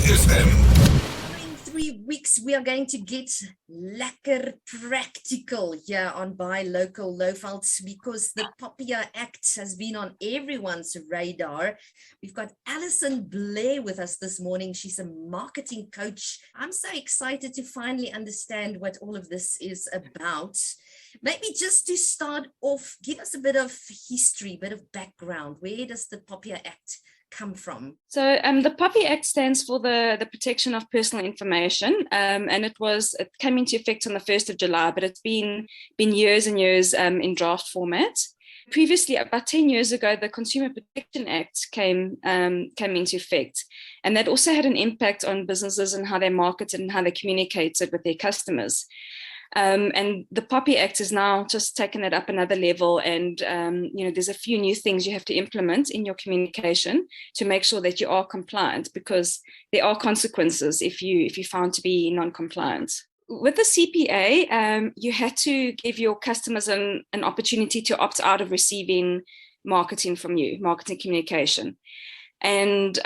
FM. In 3 weeks, we are going to get lekker practical here on Buy Local Lowvelds because the Popia Act has been on everyone's radar. We've got Alison Blair with us this morning. She's a marketing coach. I'm so excited to finally understand what all of this is about. Maybe just to start off, give us a bit of history, a bit of background. Where does the Popia Act come from? So the Popia Act stands for the Protection of Personal Information, and it came into effect on the 1st of July, but it's been years and years in draft format. Previously, about 10 years ago, the Consumer Protection Act came into effect, and that also had an impact on businesses and how they marketed and how they communicated with their customers. And the Popia Act has now just taken it up another level, and there's a few new things you have to implement in your communication to make sure that you are compliant, because there are consequences if you're found to be non-compliant. With the CPA, you had to give your customers an opportunity to opt out of receiving marketing from you, marketing communication. And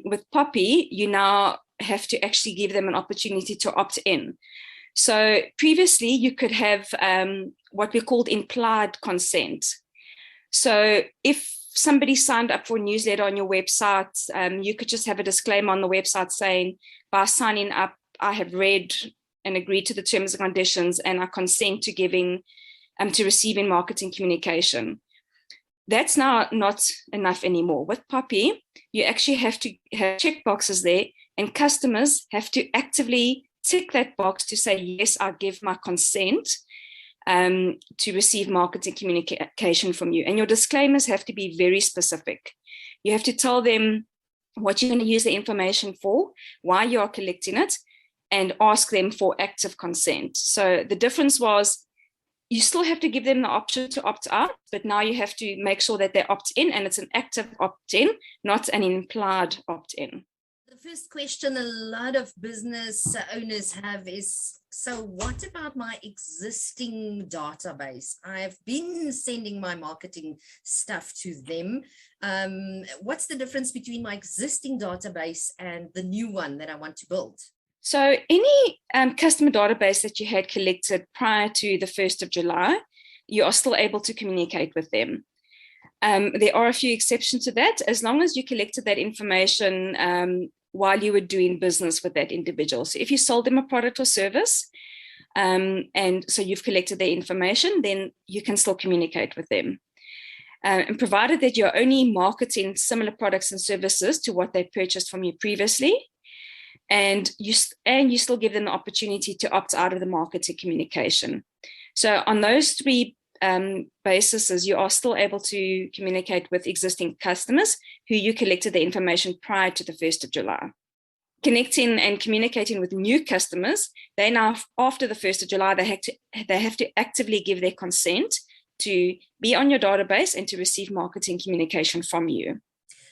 with Popia, you now have to actually give them an opportunity to opt in. So previously, you could have what we called implied consent. So if somebody signed up for a newsletter on your website, you could just have a disclaimer on the website saying, by signing up, I have read and agreed to the terms and conditions, and I consent to receiving marketing communication. That's now not enough anymore. With Popia, you actually have to have checkboxes there, and customers have to actively tick that box to say, yes, I give my consent to receive marketing communication from you. And your disclaimers have to be very specific. You have to tell them what you're going to use the information for, why you are collecting it, and ask them for active consent. So the difference was you still have to give them the option to opt out, but now you have to make sure that they opt in, and it's an active opt-in, not an implied opt-in. The first question a lot of business owners have is, so what about my existing database? I've been sending my marketing stuff to them. What's the difference between my existing database and the new one that I want to build? So any customer database that you had collected prior to the 1st of July, you are still able to communicate with them. There are a few exceptions to that, as long as you collected that information while you were doing business with that individual. So if you sold them a product or service, and so you've collected their information, then you can still communicate with them. And provided that you're only marketing similar products and services to what they purchased from you previously, and you still give them the opportunity to opt out of the marketing communication. So on those three basis, you are still able to communicate with existing customers who you collected the information prior to the 1st of July. Connecting and communicating with new customers, they now, after the 1st of July, they have to actively give their consent to be on your database and to receive marketing communication from you.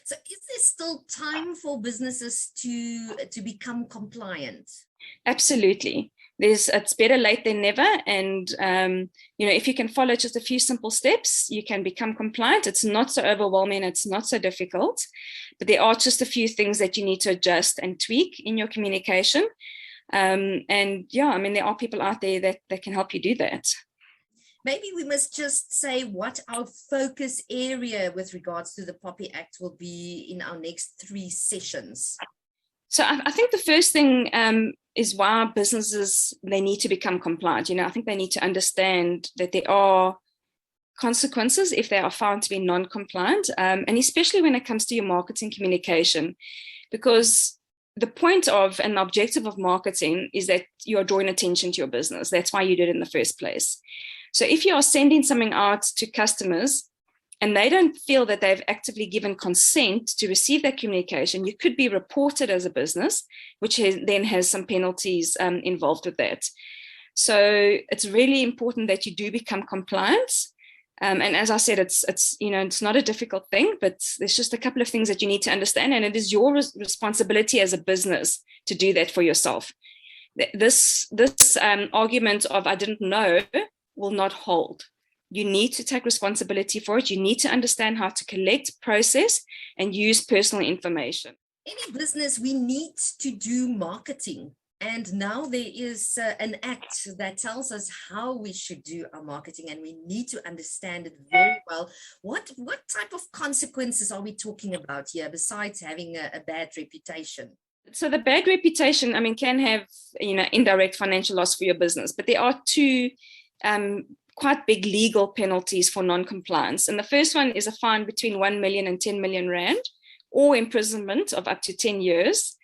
So is there still time for businesses to become compliant? Absolutely. It's better late than never, and if you can follow just a few simple steps, you can become compliant. It's not so overwhelming, it's not so difficult, but there are just a few things that you need to adjust and tweak in your communication. There are people out there that can help you do that. Maybe we must just say what our focus area with regards to the Popia Act will be in our next 3 sessions. So I think the first thing is why businesses, they need to become compliant. I think they need to understand that there are consequences if they are found to be non-compliant, and especially when it comes to your marketing communication, because the point of and the objective of marketing is that you are drawing attention to your business. That's why you did it in the first place. So if you are sending something out to customers and they don't feel that they've actively given consent to receive that communication, you could be reported as a business, which then has some penalties involved with that. So it's really important that you do become compliant. And as I said, it's not a difficult thing, but there's just a couple of things that you need to understand, and it is your responsibility as a business to do that for yourself. This argument of I didn't know will not hold. You need to take responsibility for it. You need to understand how to collect, process, and use personal information. Any business, we need to do marketing. And now there is an act that tells us how we should do our marketing, and we need to understand it very well. What type of consequences are we talking about here besides having a bad reputation? So the bad reputation, I mean, can have, indirect financial loss for your business, but there are two quite big legal penalties for non-compliance. And the first one is a fine between 1 million and 10 million rand, or imprisonment of up to 10 years,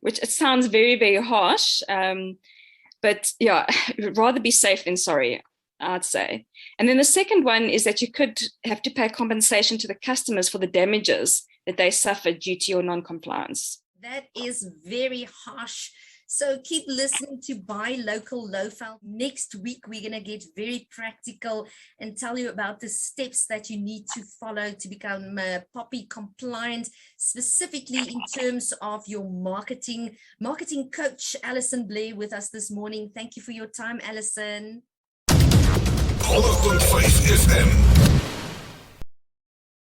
which it sounds very, very harsh. But yeah, rather be safe than sorry, I'd say. And then the second one is that you could have to pay compensation to the customers for the damages that they suffered due to your non-compliance. That is very harsh. So keep listening to Buy Local Lowveld. Next week, we're going to get very practical and tell you about the steps that you need to follow to become Popia compliant, specifically in terms of your marketing. Marketing coach Alison Blair with us this morning. Thank you for your time, Alison. 100.5 FM.